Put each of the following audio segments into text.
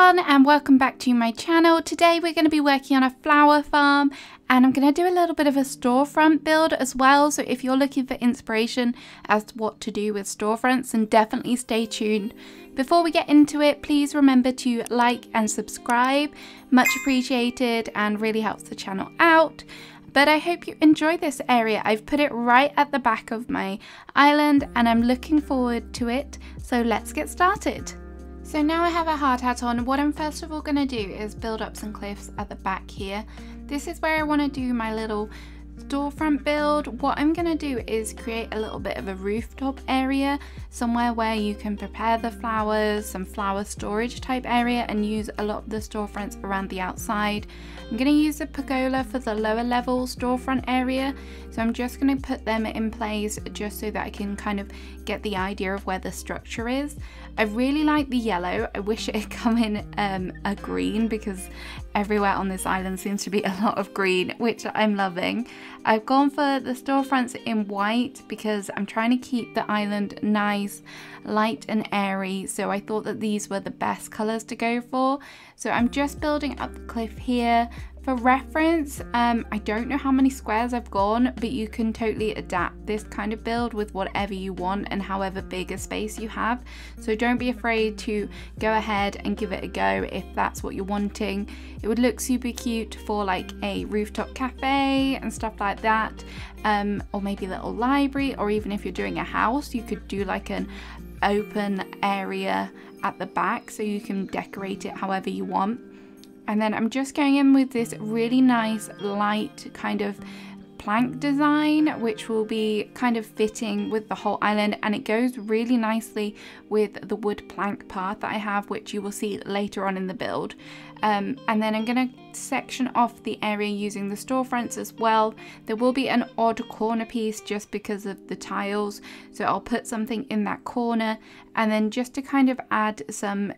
everyone and welcome back to my channel. Today we're going to be working on a flower farm and I'm going to do a little bit of a storefront build as well. So if you're looking for inspiration as to what to do with storefronts, then definitely stay tuned. Before we get into it, please remember to like and subscribe. Much appreciated and really helps the channel out. But I hope you enjoy this area. I've put it right at the back of my island and I'm looking forward to it. So let's get started. So now I have a hard hat on. What I'm first of all going to do is build up some cliffs at the back here. This is where I want to do my little storefront build. What I'm going to do is create a little bit of a rooftop area, somewhere where you can prepare the flowers, some flower storage type area, and use a lot of the storefronts around the outside. I'm going to use a pergola for the lower level storefront area, so I'm just going to put them in place just so that I can kind of get the idea of where the structure is. I really like the yellow. I wish it had come in a green because everywhere on this island seems to be a lot of green, which I'm loving. I've gone for the storefronts in white because I'm trying to keep the island nice, light and airy, so I thought that these were the best colours to go for. So I'm just building up the cliff here. For reference, I don't know how many squares I've gone, but you can totally adapt this kind of build with whatever you want and however big a space you have. So don't be afraid to go ahead and give it a go if that's what you're wanting. It would look super cute for like a rooftop cafe and stuff like that, or maybe a little library, or even if you're doing a house, you could do like an open area at the back so you can decorate it however you want. And then I'm just going in with this really nice light kind of plank design, which will be kind of fitting with the whole island, and it goes really nicely with the wood plank path that I have, which you will see later on in the build. And then I'm going to section off the area using the storefronts as well. There will be an odd corner piece just because of the tiles, so I'll put something in that corner, and then just to kind of add some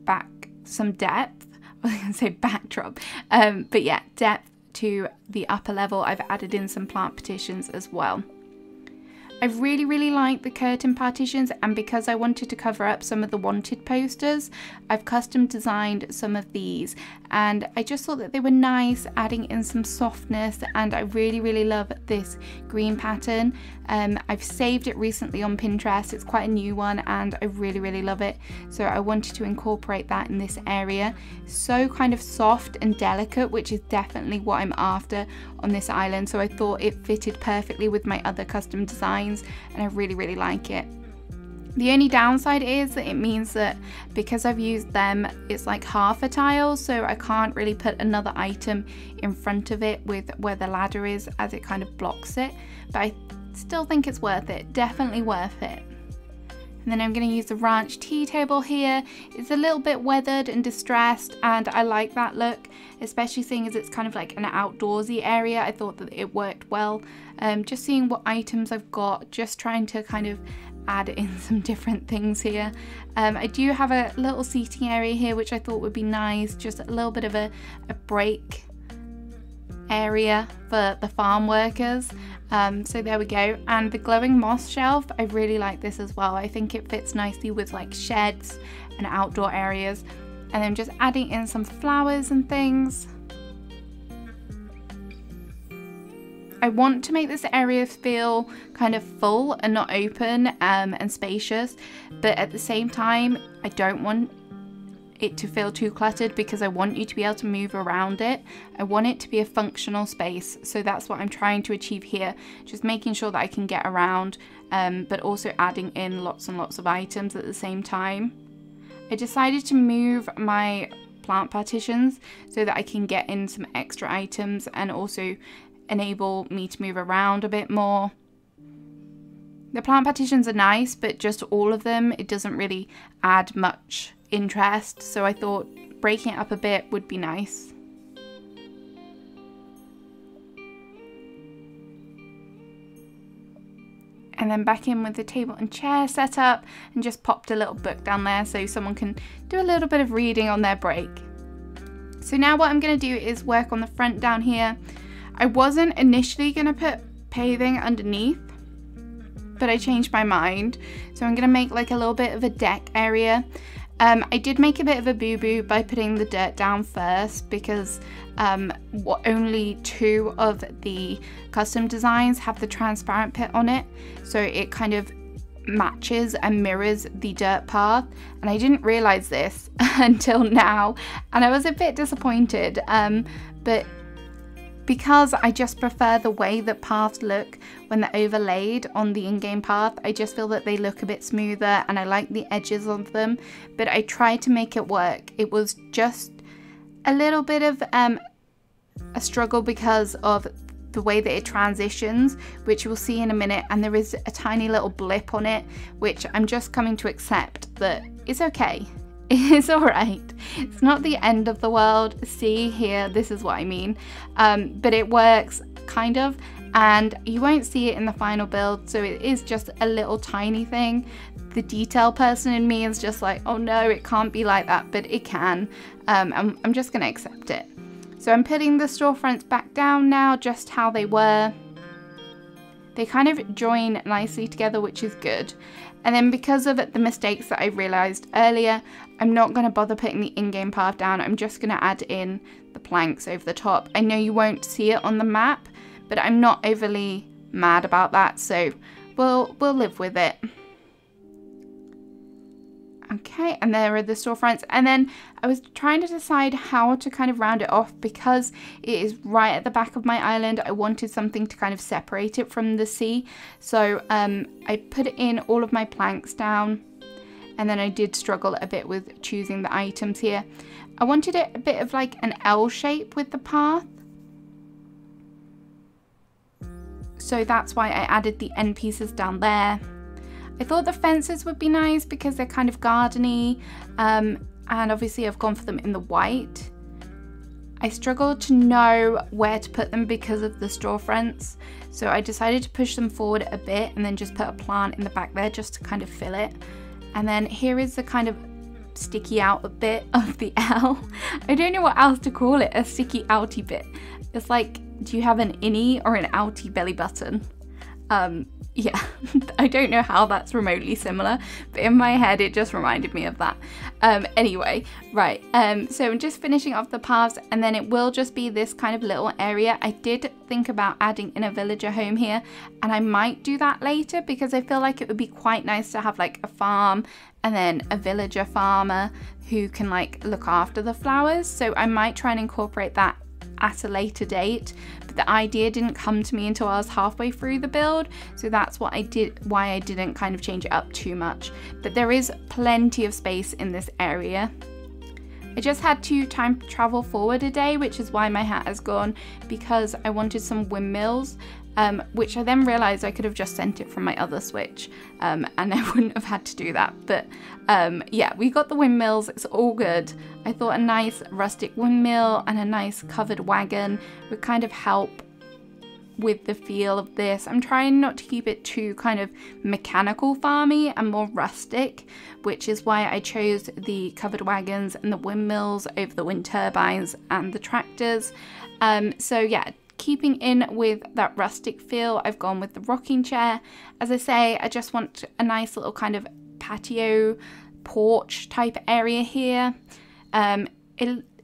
depth, I was going to say backdrop, but yeah, depth to the upper level. I've added in some plant partitions as well. I really like the curtain partitions, and because I wanted to cover up some of the wanted posters, I've custom designed some of these, and I just thought that they were nice, adding in some softness, and I really love this green pattern. I've saved it recently on Pinterest. It's quite a new one and I really love it, so I wanted to incorporate that in this area. So kind of soft and delicate, which is definitely what I'm after on this island, so I thought it fitted perfectly with my other custom designs and I really like it. The only downside is that it means that because I've used them, it's like half a tile, so I can't really put another item in front of it with where the ladder is, as it kind of blocks it, but I still think it's worth it, definitely worth it. And then I'm going to use the ranch tea table here. It's a little bit weathered and distressed, and I like that look, especially seeing as it's kind of like an outdoorsy area. I thought that it worked well. Just seeing what items I've got, just trying to kind of add in some different things here. I do have a little seating area here, which I thought would be nice, just a little bit of a break area for the farm workers. So there we go. And the glowing moss shelf, I really like this as well. I think it fits nicely with like sheds and outdoor areas. And then just adding in some flowers and things. I want to make this area feel kind of full and not open and spacious, but at the same time I don't want it to feel too cluttered because I want you to be able to move around it. I want it to be a functional space, so that's what I'm trying to achieve here, just making sure that I can get around, but also adding in lots and lots of items at the same time. I decided to move my plant partitions so that I can get in some extra items and also enable me to move around a bit more. The plant partitions are nice, but just all of them, it doesn't really add much interest, so I thought breaking it up a bit would be nice. And then back in with the table and chair setup, and just popped a little book down there so someone can do a little bit of reading on their break. So now what I'm going to do is work on the front down here. I wasn't initially going to put paving underneath, but I changed my mind. So I'm going to make like a little bit of a deck area, I did make a bit of a boo-boo by putting the dirt down first because only 2 of the custom designs have the transparent pit on it, so it kind of matches and mirrors the dirt path, and I didn't realize this until now, and I was a bit disappointed, but because I just prefer the way that paths look when they're overlaid on the in-game path, I just feel that they look a bit smoother and I like the edges of them, but I tried to make it work. It was just a little bit of a struggle because of the way that it transitions, which you'll see in a minute, and there is a tiny little blip on it, which I'm just coming to accept that it's okay. It's alright. It's not the end of the world. See here, this is what I mean. But it works, kind of, and you won't see it in the final build, so it is just a little tiny thing. The detail person in me is just like, oh no, it can't be like that, but it can. I'm just gonna accept it. So I'm putting the storefronts back down now, just how they were. They kind of join nicely together, which is good. And then because of the mistakes that I realized earlier, I'm not going to bother putting the in-game path down. I'm just going to add in the planks over the top. I know you won't see it on the map, but I'm not overly mad about that, so we'll live with it. Okay, and there are the storefronts, and then I was trying to decide how to kind of round it off because it is right at the back of my island. I wanted something to kind of separate it from the sea, so I put in all of my planks down, and then I did struggle a bit with choosing the items here. I wanted it a bit of like an L shape with the path, so that's why I added the end pieces down there. I thought the fences would be nice because they're kind of gardeny, and obviously I've gone for them in the white. I struggled to know where to put them because of the storefronts, so I decided to push them forward a bit and then just put a plant in the back there just to kind of fill it. And then here is the kind of sticky out bit of the L. I don't know what else to call it, a sticky outy bit. It's like, do you have an innie or an outie belly button? Yeah, I don't know how that's remotely similar, but in my head it just reminded me of that. Anyway, right, so I'm just finishing off the paths, and then it will just be this kind of little area. I did think about adding in a villager home here, and I might do that later because I feel like it would be quite nice to have like a farm and then a villager farmer who can like look after the flowers. So I might try and incorporate that at a later date, but the idea didn't come to me until I was halfway through the build, so that's what I did, why I didn't kind of change it up too much. But there is plenty of space in this area. I just had to time travel forward a day, which is why my hat has gone, because I wanted some windmills, which I then realized I could have just sent it from my other Switch, and I wouldn't have had to do that. But yeah, we got the windmills, it's all good. I thought a nice rustic windmill and a nice covered wagon would kind of help with the feel of this. I'm trying not to keep it too kind of mechanical farmy and more rustic, which is why I chose the covered wagons and the windmills over the wind turbines and the tractors. So yeah, keeping in with that rustic feel, I've gone with the rocking chair. As I say, I just want a nice little kind of patio porch type area here.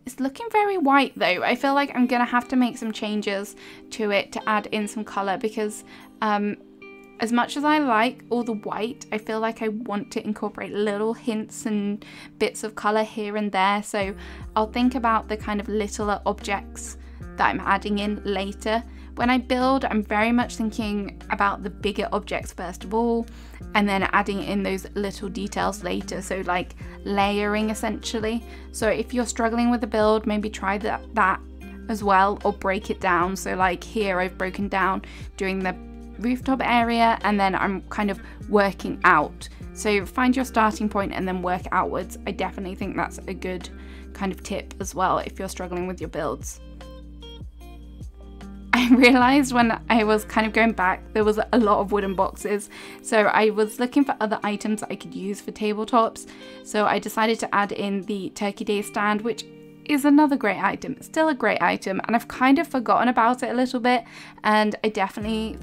It's looking very white though. I feel like I'm gonna have to make some changes to it to add in some color, because as much as I like all the white, I feel like I want to incorporate little hints and bits of color here and there. So I'll think about the kind of littler objects that I'm adding in later. When I build, I'm very much thinking about the bigger objects first of all, and then adding in those little details later, so like layering essentially. So if you're struggling with the build, maybe try that as well, or break it down. So like here I've broken down doing the rooftop area, and then I'm kind of working out. So find your starting point and then work outwards. I definitely think that's a good kind of tip as well if you're struggling with your builds. I realized when I was kind of going back, there was a lot of wooden boxes, so I was looking for other items that I could use for tabletops. So I decided to add in the Turkey Day stand, which is another great item. It's still a great item, and I've kind of forgotten about it a little bit, and I definitely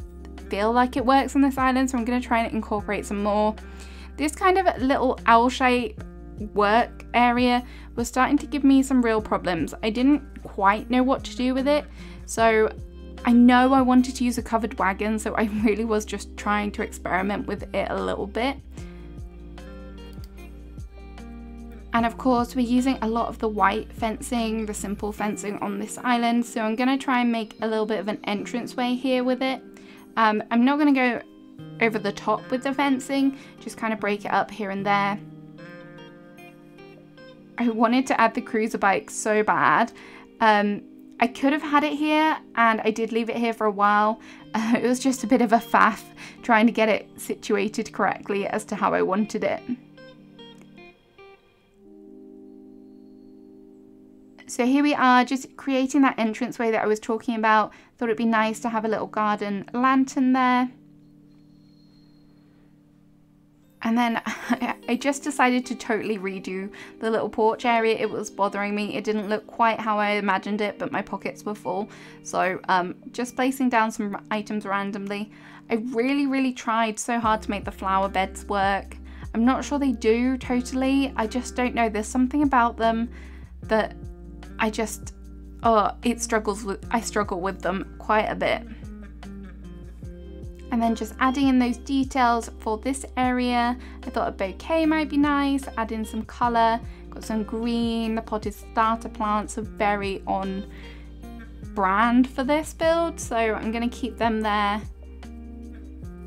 feel like it works on this island, so I'm going to try and incorporate some more. This kind of little owl shape work area was starting to give me some real problems. I didn't quite know what to do with it, so I know I wanted to use a covered wagon, so I really was just trying to experiment with it a little bit. And of course we're using a lot of the white fencing, the simple fencing on this island, so I'm going to try and make a little bit of an entranceway here with it. I'm not going to go over the top with the fencing, just kind of break it up here and there. I wanted to add the cruiser bike so bad. I could have had it here, and I did leave it here for a while. It was just a bit of a faff trying to get it situated correctly as to how I wanted it. So here we are, just creating that entranceway that I was talking about. Thought it'd be nice to have a little garden lantern there. And then I just decided to totally redo the little porch area. It was bothering me. It didn't look quite how I imagined it, but my pockets were full. So just placing down some items randomly. I really tried so hard to make the flower beds work. I'm not sure they do totally. I just don't know. There's something about them that I just, I struggle with them quite a bit. And then just adding in those details for this area. I thought a bouquet might be nice, add in some colour, got some green, the potted starter plants are very on brand for this build, so I'm going to keep them there.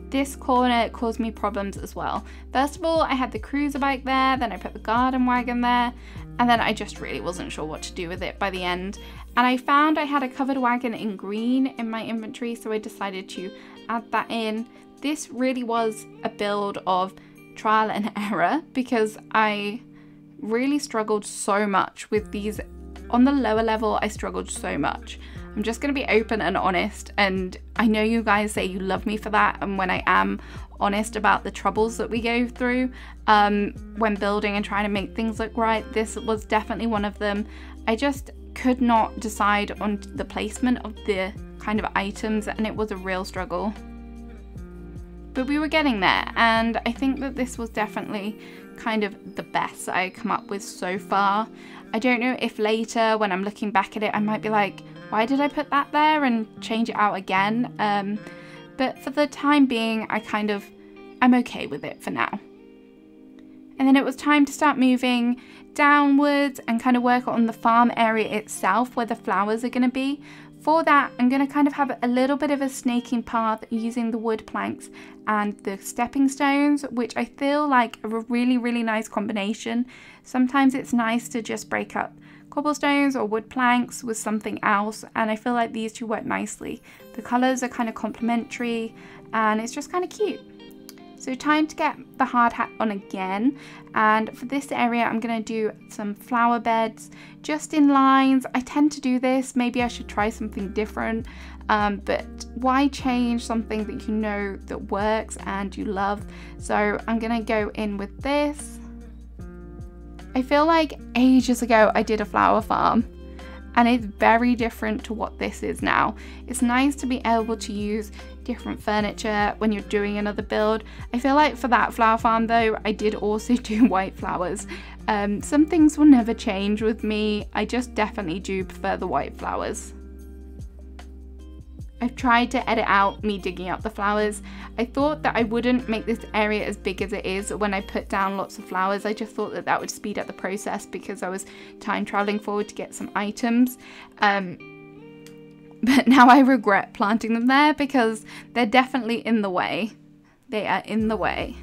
This corner caused me problems as well. First of all, I had the cruiser bike there, then I put the garden wagon there, and then I just really wasn't sure what to do with it by the end. And I found I had a covered wagon in green in my inventory, so I decided to add that in. This really was a build of trial and error because I really struggled so much with these. On the lower level, I struggled so much. I'm just going to be open and honest, and I know you guys say you love me for that, and when I am honest about the troubles that we go through when building and trying to make things look right, this was definitely one of them. I just could not decide on the placement of the kind of items, and it was a real struggle. But we were getting there, and I think that this was definitely kind of the best I come up with so far. I don't know if later when I'm looking back at it I might be like, why did I put that there, and change it out again, but for the time being I'm okay with it for now. And then it was time to start moving downwards and kind of work on the farm area itself where the flowers are going to be. For that, I'm going to kind of have a little bit of a snaking path using the wood planks and the stepping stones, which I feel like are a really nice combination. Sometimes it's nice to just break up cobblestones or wood planks with something else, and I feel like these two work nicely. The colours are kind of complementary and it's just kind of cute. So time to get the hard hat on again, and for this area I'm going to do some flower beds just in lines. I tend to do this, maybe I should try something different, but why change something that you know that works and you love? So I'm going to go in with this. I feel like ages ago I did a flower farm, and it's very different to what this is now. It's nice to be able to use different furniture when you're doing another build. I feel like for that flower farm though, I did also do white flowers. Some things will never change with me. I just definitely do prefer the white flowers. I've tried to edit out me digging up the flowers. I thought that I wouldn't make this area as big as it is when I put down lots of flowers. I just thought that that would speed up the process because I was time traveling forward to get some items. But now I regret planting them there because they're definitely in the way. They are in the way.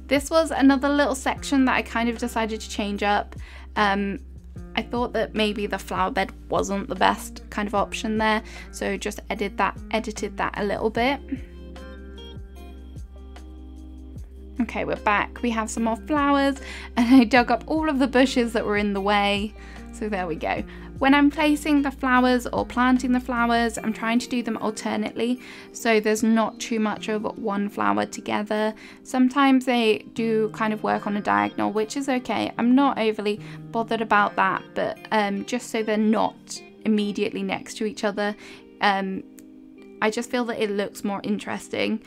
This was another little section that I kind of decided to change up. I thought that maybe the flower bed wasn't the best kind of option there, so just edited that a little bit. Okay, we're back. We have some more flowers, and I dug up all of the bushes that were in the way. So there we go. When I'm placing the flowers or planting the flowers, I'm trying to do them alternately, so there's not too much of one flower together. Sometimes they do kind of work on a diagonal, which is okay. I'm not overly bothered about that, but just so they're not immediately next to each other. I just feel that it looks more interesting,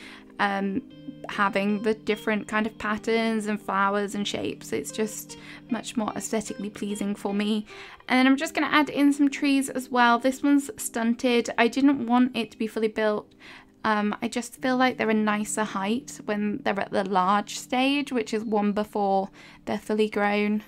having the different kind of patterns and flowers and shapes. It's just much more aesthetically pleasing for me. And then I'm just going to add in some trees as well. This one's stunted. I didn't want it to be fully built. I just feel like they're a nicer height when they're at the large stage, which is one before they're fully grown.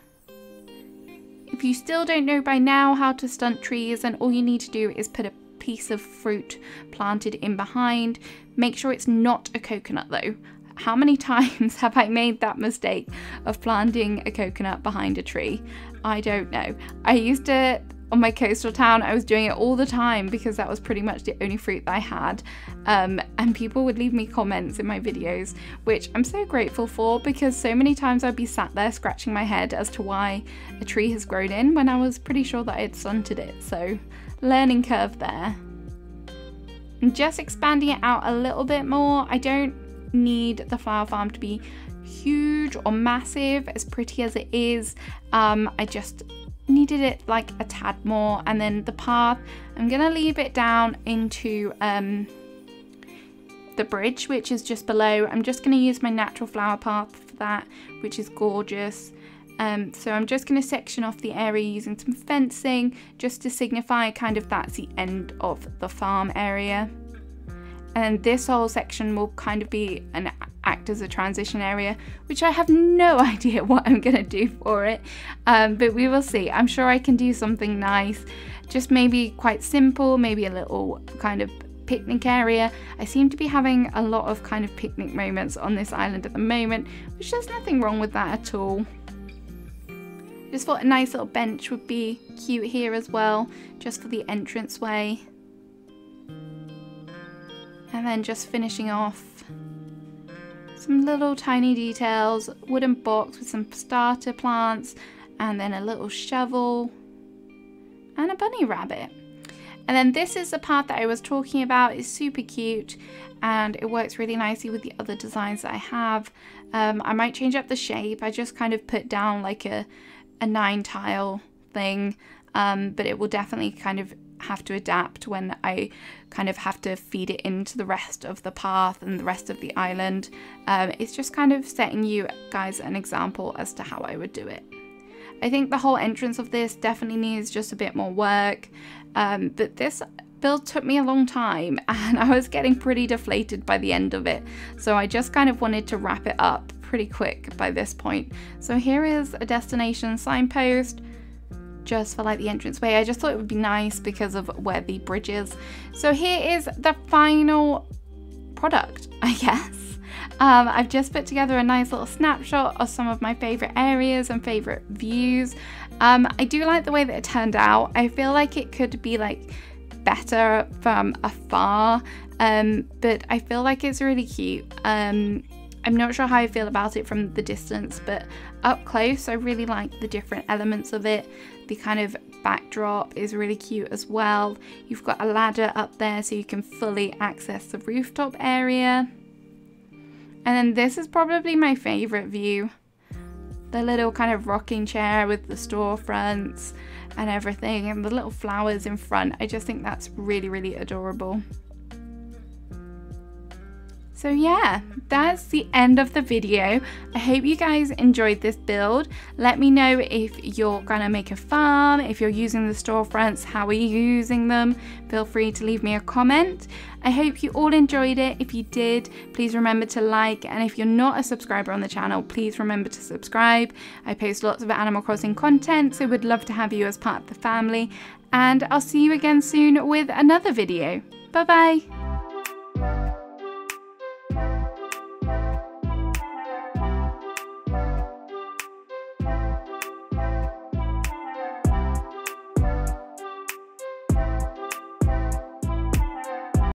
If you still don't know by now how to stunt trees, then all you need to do is put a piece of fruit planted in behind. Make sure it's not a coconut though. How many times have I made that mistake of planting a coconut behind a tree? I don't know. I used to, on my coastal town, I was doing it all the time because that was pretty much the only fruit that I had. And people would leave me comments in my videos, which I'm so grateful for, because so many times I'd be sat there scratching my head as to why a tree has grown in when I was pretty sure that I had stunted it. So learning curve there. I'm just expanding it out a little bit more. I don't need the flower farm to be huge or massive, as pretty as it is. I just needed it like a tad more. And then the path, I'm gonna leave it down into the bridge, which is just below. I'm just gonna use my natural flower path for that, which is gorgeous. So I'm just going to section off the area using some fencing just to signify kind of that's the end of the farm area. And this whole section will kind of be act as a transition area, which I have no idea what I'm going to do for it. But we will see. I'm sure I can do something nice, just maybe quite simple, maybe a little kind of picnic area. I seem to be having a lot of kind of picnic moments on this island at the moment, which there's nothing wrong with that at all. Just thought a nice little bench would be cute here as well, just for the entranceway. And then just finishing off some little tiny details, wooden box with some starter plants, and then a little shovel and a bunny rabbit. And then this is the path that I was talking about. It's super cute and it works really nicely with the other designs that I have. I might change up the shape. I just kind of put down like a 9 tile thing, but it will definitely kind of have to adapt when I kind of have to feed it into the rest of the path and the rest of the island. It's just kind of setting you guys an example as to how I would do it. I think the whole entrance of this definitely needs just a bit more work, but this build took me a long time and I was getting pretty deflated by the end of it, so I just kind of wanted to wrap it up pretty quick by this point. So here is a destination signpost just for like the entranceway. I just thought it would be nice because of where the bridge is. So here is the final product, I guess. I've just put together a nice little snapshot of some of my favorite areas and favorite views. I do like the way that it turned out. I feel like it could be like better from afar, but I feel like it's really cute. I'm not sure how I feel about it from the distance, but up close I really like the different elements of it. The kind of backdrop is really cute as well. You've got a ladder up there so you can fully access the rooftop area. And then this is probably my favorite view. The little kind of rocking chair with the storefronts and everything, and the little flowers in front. I just think that's really, really adorable. So yeah, that's the end of the video. I hope you guys enjoyed this build. Let me know if you're gonna make a farm, if you're using the storefronts, how are you using them? Feel free to leave me a comment. I hope you all enjoyed it. If you did, please remember to like, and if you're not a subscriber on the channel, please remember to subscribe. I post lots of Animal Crossing content, so would love to have you as part of the family. And I'll see you again soon with another video. Bye bye.